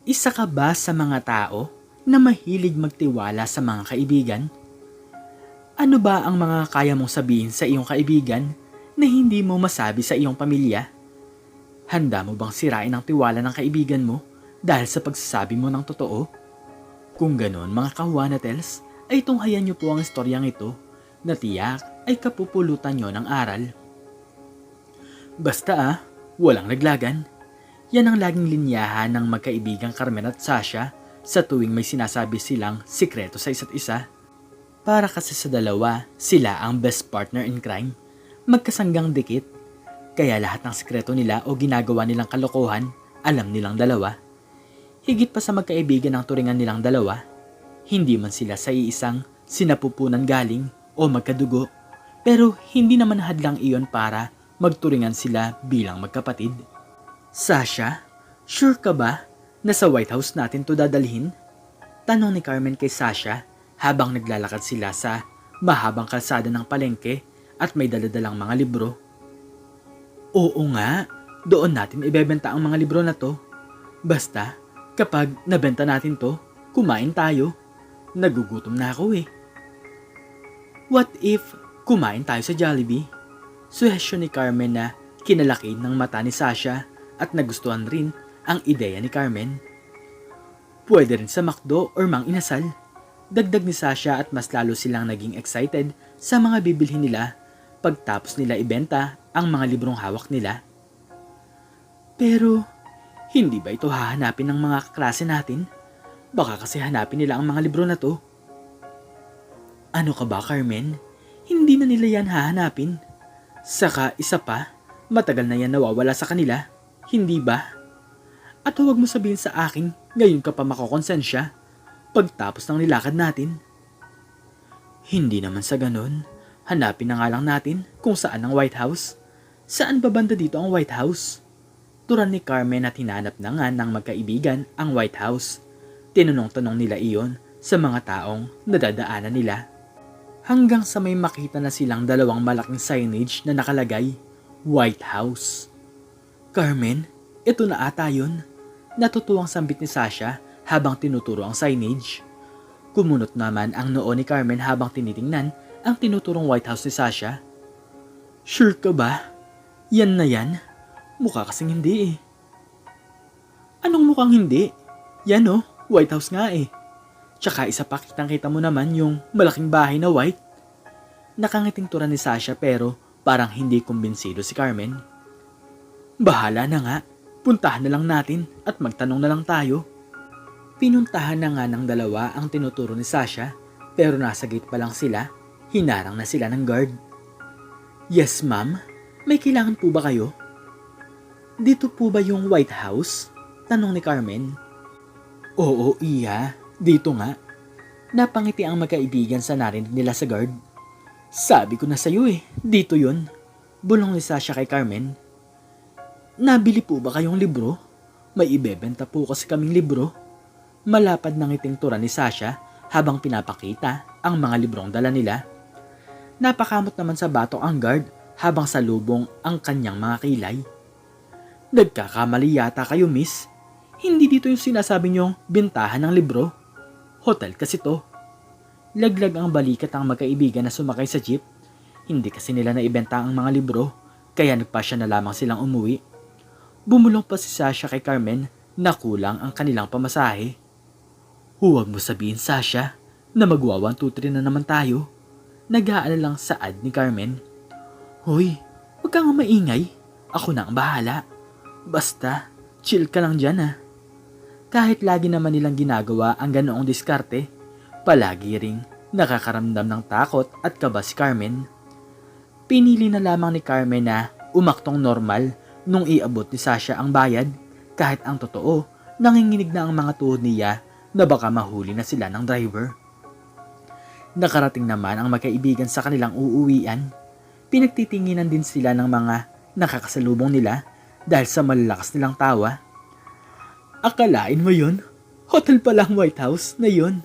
Isa ka ba sa mga tao na mahilig magtiwala sa mga kaibigan? Ano ba ang mga kaya mong sabihin sa iyong kaibigan na hindi mo masabi sa iyong pamilya? Handa mo bang sirain ang tiwala ng kaibigan mo dahil sa pagsasabi mo ng totoo? Kung ganon mga kahuanatels, ay tunghayan niyo po ang istoryang ito na tiyak ay kapupulutan niyo ng aral. Basta walang naglagan. Yan ang laging linyahan ng magkaibigang Carmen at Sasha sa tuwing may sinasabi silang sikreto sa isa't isa. Para kasi sa dalawa, sila ang best partner in crime. Magkasanggang dikit. Kaya lahat ng sikreto nila o ginagawa nilang kalokohan, alam nilang dalawa. Higit pa sa magkaibigan ang turingan nilang dalawa. Hindi man sila sa iisang sinapupunan galing o magkadugo. Pero hindi naman hadlang iyon para magturingan sila bilang magkapatid. Sasha, sure ka ba na sa White House natin to dadalhin? Tanong ni Carmen kay Sasha habang naglalakad sila sa mahabang kalsada ng palengke at may daladalang mga libro. Oo nga, doon natin ibebenta ang mga libro na to. Basta, kapag nabenta natin to, kumain tayo. Nagugutom na ako eh. What if kumain tayo sa Jollibee? Suhestyon ni Carmen na kinalaki ng mata ni Sasha at nagustuhan rin ang ideya ni Carmen. Pwede rin sa McDo or Mang Inasal. Dagdag ni Sasha at mas lalo silang naging excited sa mga bibilhin nila pagtapos nila ibenta ang mga librong hawak nila. Pero, hindi ba ito hahanapin ng mga kaklase natin? Baka kasi hanapin nila ang mga libro na to. Ano ka ba, Carmen? Hindi na nila yan hahanapin. Saka isa pa, matagal na yan nawawala sa kanila. Hindi ba? At huwag mo sabihin sa akin, ngayon ka pa makokonsensya pagtapos ng nilakad natin. Hindi naman sa ganun. Hanapin na nga lang natin kung saan ang White House. Saan ba banda dito ang White House? Turan ni Carmen at hinanap na nga ng magkaibigan ang White House. Tinanong-tanong nila iyon sa mga taong nadadaanan nila. Hanggang sa may makita na silang dalawang malaking signage na nakalagay, White House. Carmen, ito na ata yun. Natutuwang sambit ni Sasha habang tinuturo ang signage. Kumunot naman ang noo ni Carmen habang tinitingnan ang tinuturong White House ni Sasha. Sure ka ba? Yan na yan? Mukha kasing hindi eh. Anong mukhang hindi? Yan oh, White House nga eh. Tsaka isa pa kitang-kita mo naman yung malaking bahay na white. Nakangiting turan ni Sasha pero parang hindi kumbinsido si Carmen. Bahala na nga, puntahan na lang natin at magtanong na lang tayo. Pinuntahan na nga ng dalawa ang tinuturo ni Sasha pero nasa gate pa lang sila, hinarang na sila ng guard. Yes ma'am, may kailangan po ba kayo? Dito po ba yung White House? Tanong ni Carmen. Oo iya, dito nga. Napangiti ang magkaibigan sa narinig nila sa guard. Sabi ko na sa'yo eh, dito yun. Bulong ni Sasha kay Carmen. Nabili po ba kayong libro? May ibebenta po kasi kaming libro. Malapad ng ngiting tura ni Sasha habang pinapakita ang mga librong dala nila. Napakamot naman sa batok ang guard habang salubong ang kanyang mga kilay. Nagkakamali yata kayo miss. Hindi dito yung sinasabi niyong bintahan ng libro. Hotel kasi to. Laglag ang balikat ang magkaibigan na sumakay sa jeep. Hindi kasi nila naibenta ang mga libro kaya nagpasya na lamang silang umuwi. Bumulong pa si Sasha kay Carmen na kulang ang kanilang pamasahe. Huwag mo sabihin Sasha na magwa 1, 2, 3 na naman tayo. Nag-aalalang saad ni Carmen. Hoy, huwag kang maingay. Ako na ang bahala. Basta, chill ka lang dyan ah. Kahit lagi naman nilang ginagawa ang ganoong diskarte, palagi ring nakakaramdam ng takot at kaba si Carmen. Pinili na lamang ni Carmen na umaktong normal nung iabot ni Sasha ang bayad kahit ang totoo, nanginginig na ang mga tuhod niya na baka mahuli na sila ng driver. Nakarating naman ang magkaibigan sa kanilang uuwian. Pinagtitinginan din sila ng mga nakakasalubong nila dahil sa malalakas nilang tawa. Akalain mo yun? Hotel pala ang White House na yun.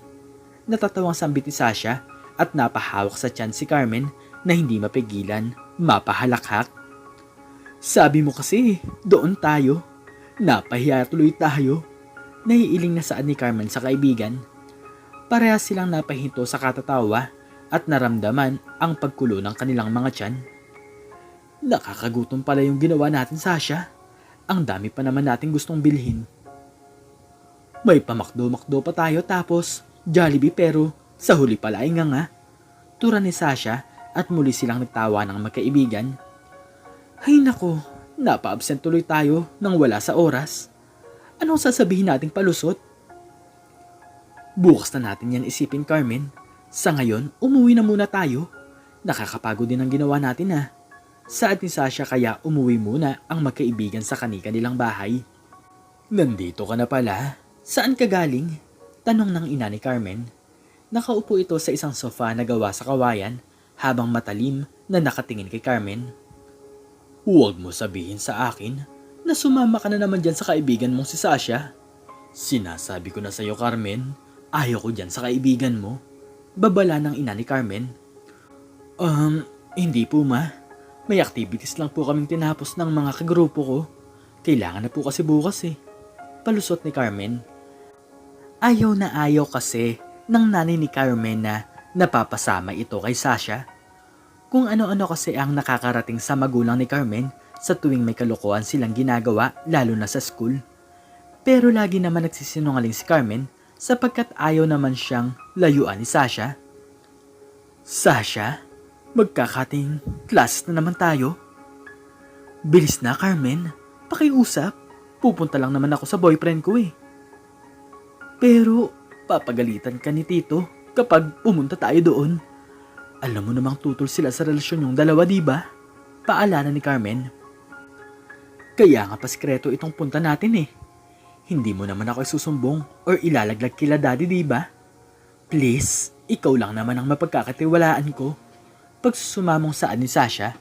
Natatawang sambit ni Sasha at napahawak sa tiyan si Carmen na hindi mapigilan, mapahalakhak. Sabi mo kasi, doon tayo. Napahiya tuloy tayo. Naiiling na saad ni Carmen sa kaibigan. Parehas silang napahinto sa katatawa at naramdaman ang pagkulo ng kanilang mga tiyan. Nakakagutom pala yung ginawa natin, Sasha. Ang dami pa naman natin gustong bilhin. May pamakdo-makdo pa tayo tapos Jollibee pero sa huli pala ay nga. Tura ni Sasha at muli silang nagtawa ng magkaibigan. Hay nako, napa-absent tuloy tayo nang wala sa oras. Anong sasabihin nating palusot? Bukas na natin yan isipin, Carmen. Sa ngayon, umuwi na muna tayo. Nakakapagod din ang ginawa natin Saad ni Sasha kaya umuwi muna ang magkaibigan sa kani-kanilang bahay. Nandito ka na pala. Saan ka galing? Tanong ng ina ni Carmen. Nakaupo ito sa isang sofa na gawa sa kawayan habang matalim na nakatingin kay Carmen. Huwag mo sabihin sa akin na sumama ka na naman dyan sa kaibigan mong si Sasha. Sinasabi ko na sa'yo, Carmen, ayaw ko dyan sa kaibigan mo. Babala ng ina ni Carmen. Hindi po ma. May activities lang po kaming tinapos ng mga kagrupo ko. Kailangan na po kasi bukas Palusot ni Carmen. Ayaw na ayaw kasi ng nanay ni Carmen na napapasama ito kay Sasha. Kung ano-ano kasi ang nakakarating sa magulang ni Carmen sa tuwing may kalokohan silang ginagawa lalo na sa school. Pero lagi naman nagsisinungaling si Carmen sapagkat ayaw naman siyang layuan ni Sasha. Sasha, magkakating classes na naman tayo. Bilis na, Carmen. Pakiusap. Pupunta lang naman ako sa boyfriend ko Pero papagalitan ka ni Tito kapag pumunta tayo doon. Alam mo namang tutol sila sa relasyon yung dalawa, di ba? Paalala ni Carmen. Kaya nga paskreto itong punta natin Hindi mo naman ako isusumbong or ilalaglag kila daddy, di ba? Please, ikaw lang naman ang mapagkakatiwalaan ko. Pagsusumamong saan ni Sasha,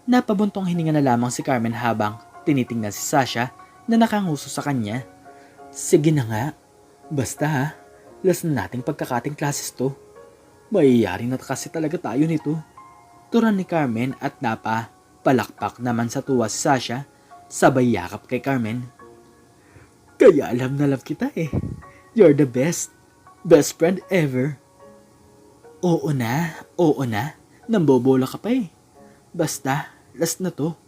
napabuntong hininga na lamang si Carmen habang tinitingnan si Sasha na nakanguso sa kanya. Sige na nga, basta last na nating pagkakating classes to. Mayayari na kasi talaga tayo nito. Turan ni Carmen at palakpak naman sa tuwa si Sasha, sabay yakap kay Carmen. Kaya alam na love kita You're the best friend ever. Oo na, nambobola ka pa Basta, last na to.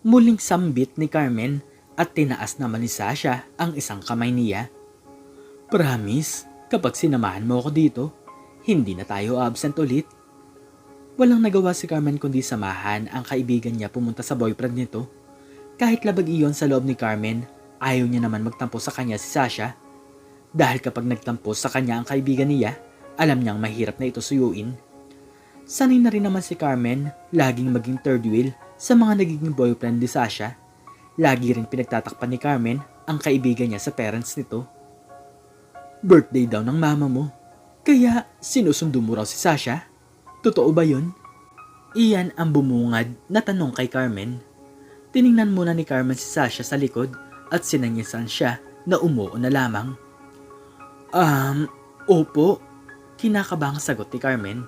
Muling sambit ni Carmen at tinaas naman ni Sasha ang isang kamay niya. Promise, kapag sinamahan mo ako dito, hindi na tayo absent ulit. Walang nagawa si Carmen kundi samahan ang kaibigan niya pumunta sa boyfriend nito. Kahit labag iyon sa loob ni Carmen, ayaw niya naman magtampo sa kanya si Sasha. Dahil kapag nagtampo sa kanya ang kaibigan niya, alam niyang mahirap na ito suyuin. Sanay na rin naman si Carmen laging maging third wheel sa mga nagiging boyfriend ni Sasha. Lagi rin pinagtatakpan ni Carmen ang kaibigan niya sa parents nito. Birthday daw ng mama mo, kaya sinusundo mo raw si Sasha? Totoo ba yun? Iyan ang bumungad na tanong kay Carmen. Tiningnan muna ni Carmen si Sasha sa likod at sinanyasan siya na umuo na lamang. Opo, kinakabang sagot ni Carmen.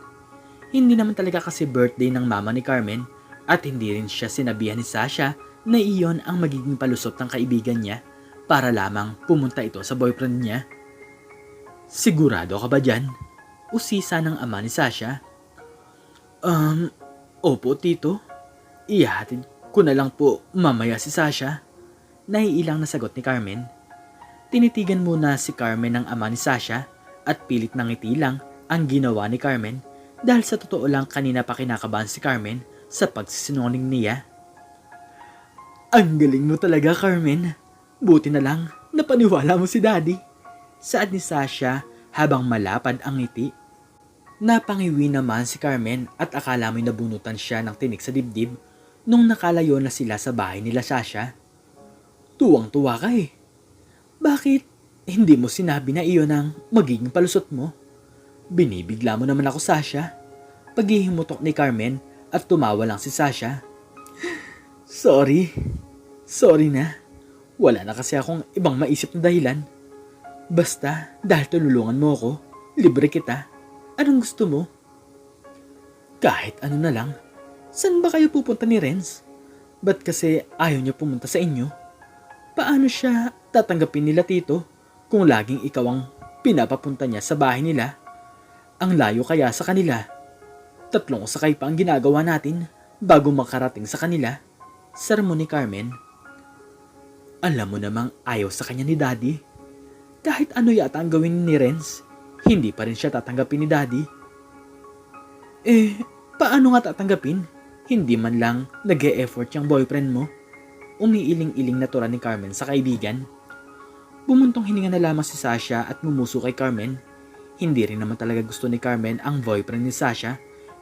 Hindi naman talaga kasi birthday ng mama ni Carmen at hindi rin siya sinabihan ni Sasha na iyon ang magiging palusot ng kaibigan niya para lamang pumunta ito sa boyfriend niya. Sigurado ka ba dyan? Usisa ng ama ni Sasha. Opo tito. Ihahatid ko na lang po mamaya si Sasha. Naiilang na sagot ni Carmen. Tinitigan muna si Carmen ng ama ni Sasha at pilit ng ngiti lang ang ginawa ni Carmen dahil sa totoo lang kanina pa kinakabahan si Carmen sa pagsisinungaling niya. Ang galing mo talaga, Carmen. Buti na lang napaniwala mo si Daddy. Saad ni Sasha habang malapad ang ngiti. Napangiwi naman si Carmen at akala mo'y nabunutan siya ng tinik sa dibdib nung nakalayo na sila sa bahay nila Sasha. Tuwang-tuwa ka Bakit hindi mo sinabi na iyon ang magiging palusot mo? Binibigla mo naman ako, Sasha. Paghihimutok ni Carmen at tumawa lang si Sasha. Sorry na. Wala na kasi akong ibang maisip na dahilan. Basta dahil tululungan mo ako, libre kita. Anong gusto mo? Kahit ano na lang. Saan ba kayo pupunta ni Renz? Ba't kasi ayaw niya pumunta sa inyo? Paano siya tatanggapin nila tito kung laging ikaw ang pinapapunta niya sa bahay nila? Ang layo kaya sa kanila? 3 sakay pa ang ginagawa natin bago makarating sa kanila. Sermon ni Carmen. Alam mo namang ayaw sa kanya ni Daddy. Kahit ano yata ang gawin ni Renz, hindi pa rin siya tatanggapin ni Daddy. Paano nga tatanggapin? Hindi man lang nag-e-effort yung boyfriend mo. Umiiling-iling na tura ni Carmen sa kaibigan. Bumuntong hininga na lamang si Sasha at mumuso kay Carmen. Hindi rin naman talaga gusto ni Carmen ang boyfriend ni Sasha,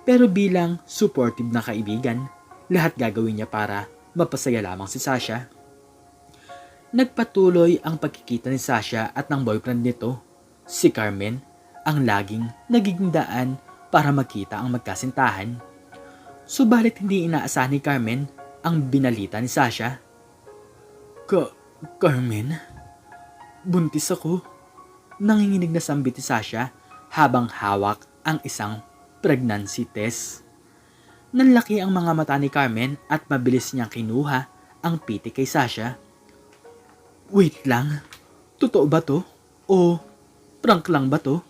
pero bilang supportive na kaibigan, lahat gagawin niya para mapasaya lamang si Sasha. Nagpatuloy ang pagkikita ni Sasha at ng boyfriend nito, si Carmen, ang laging nagiging daan para magkita ang magkasintahan. Subalit hindi inaasahan ni Carmen ang binalita ni Sasha. Carmen, buntis ako. Nanginginig na sambit ni Sasha habang hawak ang isang pregnancy test. Nanlaki ang mga mata ni Carmen at mabilis niyang kinuha ang piti kay Sasha. Wait lang, totoo ba to? O prank lang ba to?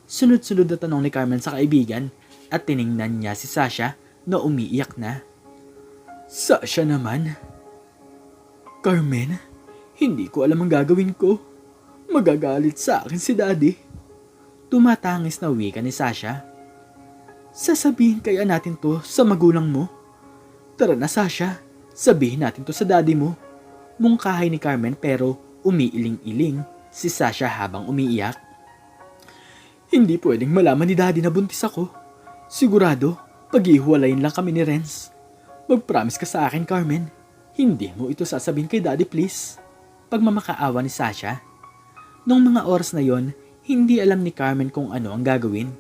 Sunod-sunod na tanong ni Carmen sa kaibigan at tiningnan niya si Sasha na umiiyak na. Sasha naman. Carmen, hindi ko alam ang gagawin ko. Magagalit sa akin si Daddy. Tumatangis na wika ni Sasha. Sasabihin kaya natin to sa magulang mo? Tara na Sasha, sabihin natin to sa Daddy mo. Mungkahay ni Carmen pero umiiling-iling si Sasha habang umiiyak. Hindi pwedeng malaman ni Daddy na buntis ako. Sigurado, pag-ihiwalayin lang kami ni Renz. Mag-promise ka sa akin, Carmen. Hindi mo ito sasabihin kay Daddy, please. Pagmamakaawa ni Sasha. Nung mga oras na yon, hindi alam ni Carmen kung ano ang gagawin.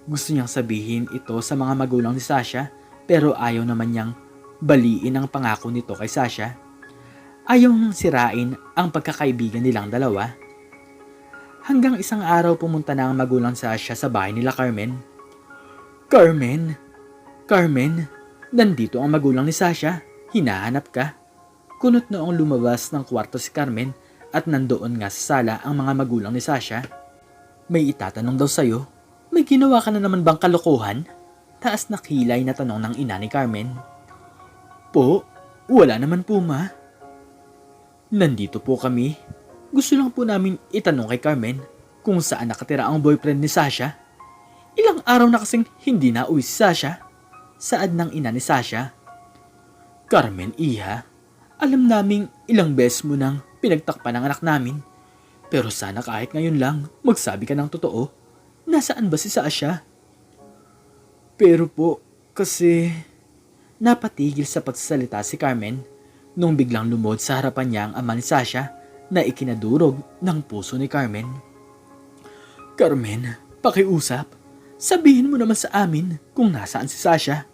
Gusto niyang sabihin ito sa mga magulang ni Sasha, pero ayaw naman niyang baliin ang pangako nito kay Sasha. Ayaw niyang sirain ang pagkakaibigan nilang dalawa. Hanggang isang araw pumunta na ang magulang Sasha sa bahay nila Carmen. Carmen, nandito ang magulang ni Sasha. Hinahanap ka. Kunot noong lumabas ng kwarto si Carmen at nandoon nga sa sala ang mga magulang ni Sasha. May itatanong daw sa'yo. May ginawa ka na naman bang kalokohan? Taas na kilay na tanong ng ina ni Carmen. Po, wala naman po ma. Nandito po kami. Gusto lang po namin itanong kay Carmen kung saan nakatira ang boyfriend ni Sasha. Ilang araw na kasing hindi na uwi si Sasha. Saad ng ina ni Sasha. Carmen, iha, alam naming ilang beses mo nang pinagtakpan ang anak namin. Pero sana kahit ngayon lang magsabi ka ng totoo. Nasaan ba si Sasha? Pero po, kasi... Napatigil sa pagsasalita si Carmen nung biglang lumod sa harapan niya ang ama ni Sasha na ikinadurog ng puso ni Carmen. Carmen, pakiusap. Sabihin mo naman sa amin kung nasaan si Sasha.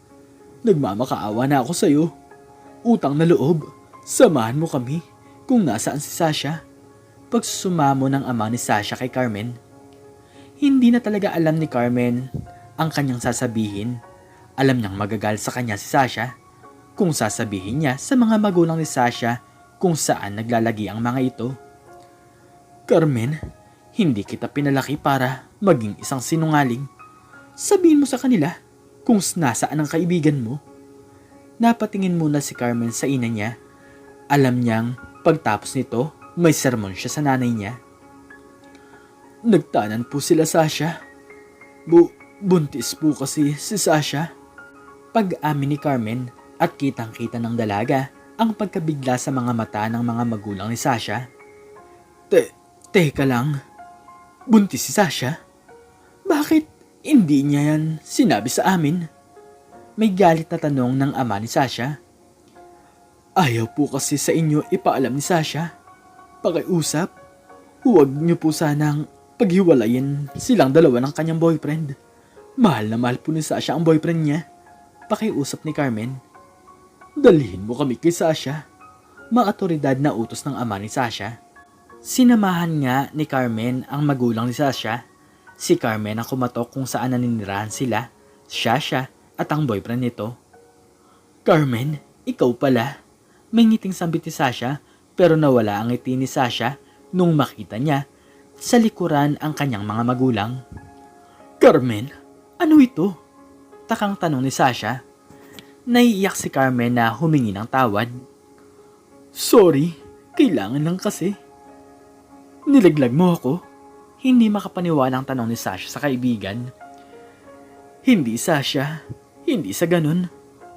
Nagmamakaawa na ako sa'yo. Utang na loob, samahan mo kami kung nasaan si Sasha. Pagsusumamo ng ama ni Sasha kay Carmen. Hindi na talaga alam ni Carmen ang kanyang sasabihin. Alam niyang magagal sa kanya si Sasha kung sasabihin niya sa mga magulang ni Sasha kung saan naglalagi ang mga ito. Carmen, hindi kita pinalaki para maging isang sinungaling. Sabihin mo sa kanila kung nasaan ang kaibigan mo. Napatingin muna si Carmen sa ina niya. Alam niyang pagtapos nito, may sermon siya sa nanay niya. Nagtanan po sila Sasha. Buntis po kasi si Sasha. Pag-amin ni Carmen at kitang-kita ng dalaga ang pagkabigla sa mga mata ng mga magulang ni Sasha. Teka lang. Buntis si Sasha? Bakit hindi niya yan sinabi sa amin? May galit na tanong ng ama ni Sasha. Ayaw po kasi sa inyo ipaalam ni Sasha. Pakiusap, huwag niyo po sanang paghiwalayin silang dalawa ng kanyang boyfriend. Mahal na mahal po ni Sasha ang boyfriend niya. Pakiusap ni Carmen. Dalhin mo kami kay Sasha. Maautoridad na utos ng ama ni Sasha. Sinamahan nga ni Carmen ang magulang ni Sasha. Si Carmen ang kumatok kung saan naninirahan sila, Sasha at ang boyfriend nito. Carmen, ikaw pala. May ngiting sambit ni Sasha pero nawala ang ngiti ni Sasha nung makita niya sa likuran ang kanyang mga magulang. Carmen, ano ito? Takang tanong ni Sasha. Naiiyak si Carmen na humingi ng tawad. Sorry, kailangan lang kasi. Nilaglag mo ako? Hindi makapaniwalang tanong ni Sasha sa kaibigan. Hindi, Sasha. Hindi sa ganun.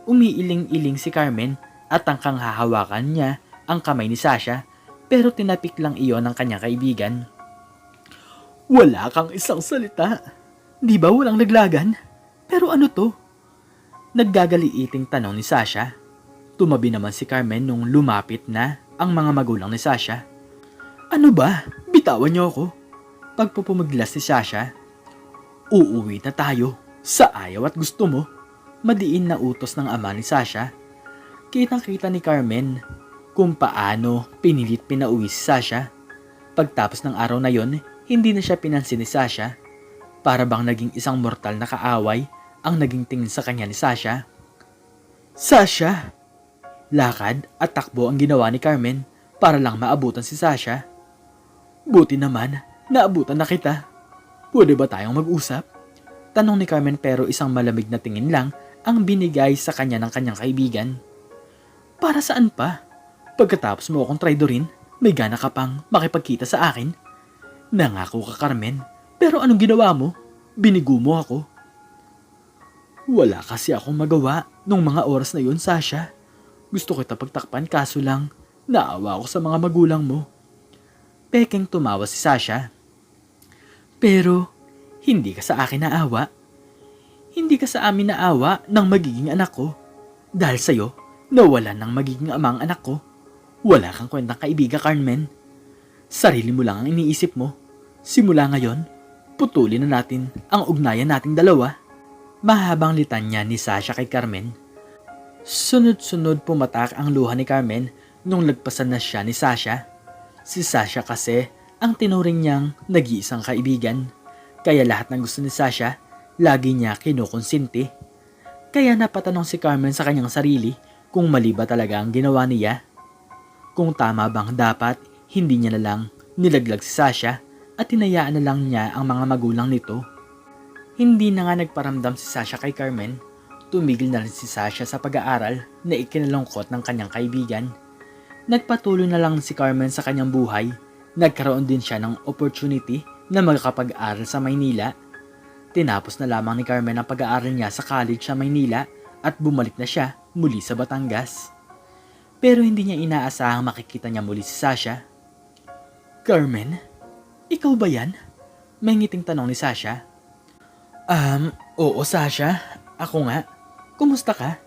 Umiiling-iling si Carmen at tangkang hahawakan niya ang kamay ni Sasha pero tinapik lang iyon ng kanyang kaibigan. Wala kang isang salita. Di ba walang laglagan? Pero ano to? Naggagaliiting tanong ni Sasha. Tumabi naman si Carmen nung lumapit na ang mga magulang ni Sasha. Ano ba? Bitawan niyo ako. Pagpupumiglas si Sasha. Uuwi na tayo. Sa ayaw at gusto mo. Madiin na utos ng ama ni Sasha. Kitang-kita ni Carmen kung paano pinilit pinauwi si Sasha. Pagtapos ng araw na yon, hindi na siya pinansin ni Sasha. Para bang naging isang mortal na kaaway ang naging tingin sa kanya ni Sasha. Sasha! Lakad at takbo ang ginawa ni Carmen para lang maabutan si Sasha. Buti naman, naabutan na kita. Pwede ba tayong mag-usap? Tanong ni Carmen pero isang malamig na tingin lang ang binigay sa kanya ng kanyang kaibigan. Para saan pa? Pagkatapos mo akong traidorin, may gana ka pang makipagkita sa akin? Nangako ka, Carmen, pero anong ginawa mo? Binigo mo ako. Wala kasi akong magawa nung mga oras na yun, Sasha. Gusto kita pagtakpan kaso lang, naawa ako sa mga magulang mo. Pekeng tumawa si Sasha. Pero, hindi ka sa akin naawa. Hindi ka sa amin naawa ng magiging anak ko. Dahil sa'yo, nawalan ng magiging amang anak ko. Wala kang kwentang kaibigan, Carmen. Sarili mo lang ang iniisip mo. Simula ngayon, putulin na natin ang ugnayan nating dalawa. Mahabang litanya ni Sasha kay Carmen. Sunod-sunod pumatak ang luha ni Carmen nung lagpasan na siya ni Sasha. Si Sasha kasi ang tinuring niyang nag-iisang kaibigan. Kaya lahat ng gusto ni Sasha, lagi niya kinukonsinti. Kaya napatanong si Carmen sa kanyang sarili kung mali ba talaga ang ginawa niya. Kung tama bang dapat hindi niya na lang nilaglag si Sasha at hinayaan na lang niya ang mga magulang nito. Hindi na nga nagparamdam si Sasha kay Carmen. Tumigil na rin si Sasha sa pag-aaral na ikinalungkot ng kanyang kaibigan. Nagpatuloy na lang si Carmen sa kanyang buhay. Nagkaroon din siya ng opportunity na magkapag-aral sa Maynila. Tinapos na lamang ni Carmen ang pag-aaral niya sa college sa Maynila at bumalik na siya muli sa Batangas. Pero hindi niya inaasahang makikita niya muli si Sasha. Carmen, ikaw ba yan? May ngiting tanong ni Sasha. Oo Sasha, ako nga. Kumusta ka?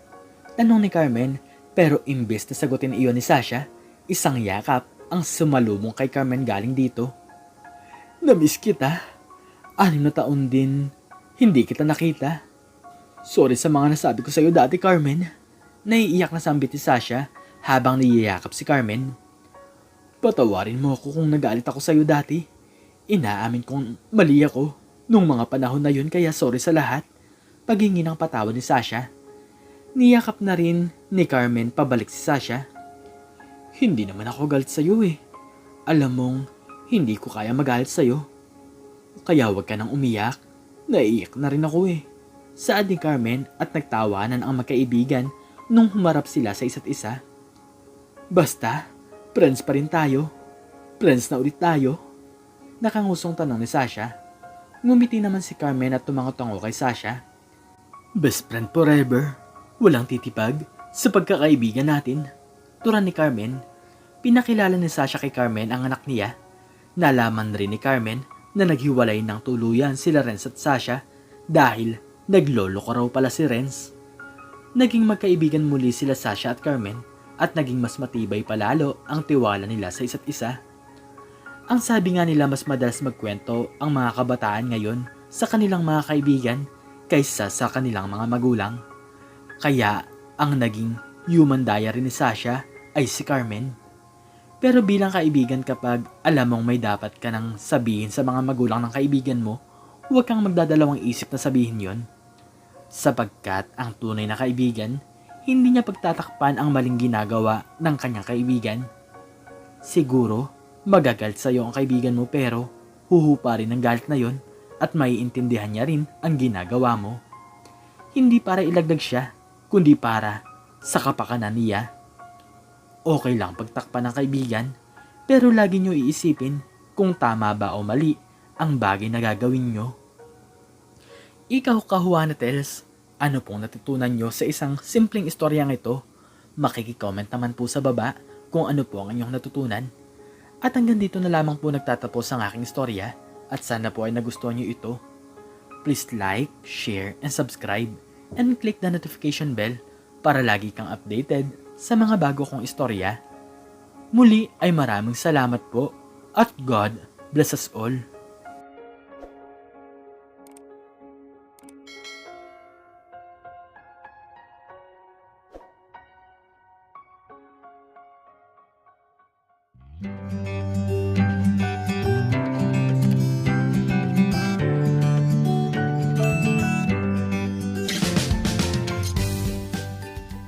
Tanong ni Carmen, pero imbes na sagutin iyon ni Sasha, isang yakap ang sumalubong kay Carmen galing dito. Namiss kita. 6 na taon din, hindi kita nakita. Sorry sa mga nasabi ko sa iyo dati, Carmen. Naiiyak na sambit ni Sasha habang niyayakap si Carmen. Patawarin mo ako kung nagalit ako sa iyo dati. Inaamin kong mali ako nung mga panahon na yun kaya sorry sa lahat. Paghingi ng patawad ni Sasha. Niyakap na rin ni Carmen pabalik si Sasha. Hindi naman ako galit sa iyo eh. Alam mong hindi ko kaya magalit sa iyo. Kaya huwag ka nang umiyak. Naiiyak na rin ako eh. Saad ni Carmen at nagtawanan ang magkaibigan nung humarap sila sa isa't isa. Basta, friends pa rin tayo. Friends na ulit tayo. Nakangusong tanong ni Sasha. Ngumiti naman si Carmen at tumango-tango kay Sasha. Best friend forever. Walang titipag sa pagkakaibigan natin. Turan ni Carmen. Pinakilala ni Sasha kay Carmen ang anak niya. Nalaman rin ni Carmen na naghiwalay ng tuluyan sila Renz at Sasha dahil naglolo ko raw pala si Renz. Naging magkaibigan muli sila Sasha at Carmen at naging mas matibay palalo ang tiwala nila sa isa't isa. Ang sabi nga nila mas madalas magkwento ang mga kabataan ngayon sa kanilang mga kaibigan kaysa sa kanilang mga magulang. Kaya ang naging human diary ni Sasha ay si Carmen. Pero bilang kaibigan kapag alam mong may dapat ka nang sabihin sa mga magulang ng kaibigan mo, huwag kang magdadalawang isip na sabihin yon. Sapagkat ang tunay na kaibigan, hindi niya pagtatakpan ang maling ginagawa ng kanyang kaibigan. Siguro, Magagalit sa'yo ang kaibigan mo pero huhupa rin ang galit na yon at maiintindihan niya rin ang ginagawa mo. Hindi para ilagdag siya, kundi para sa kapakanan niya. Okay lang pagtakpan ng kaibigan, pero lagi nyo iisipin kung tama ba o mali ang bagay na gagawin nyo. Ikaw, Kahuana Tales, ano pong natutunan nyo sa isang simpleng istoryang ito? Makikicomment naman po sa baba kung ano po ang inyong natutunan. At hanggang dito na lamang po nagtatapos ang aking istorya at sana po ay nagustuhan nyo ito. Please like, share, and subscribe and click the notification bell para lagi kang updated sa mga bago kong istorya. Muli ay maraming salamat po at God bless us all.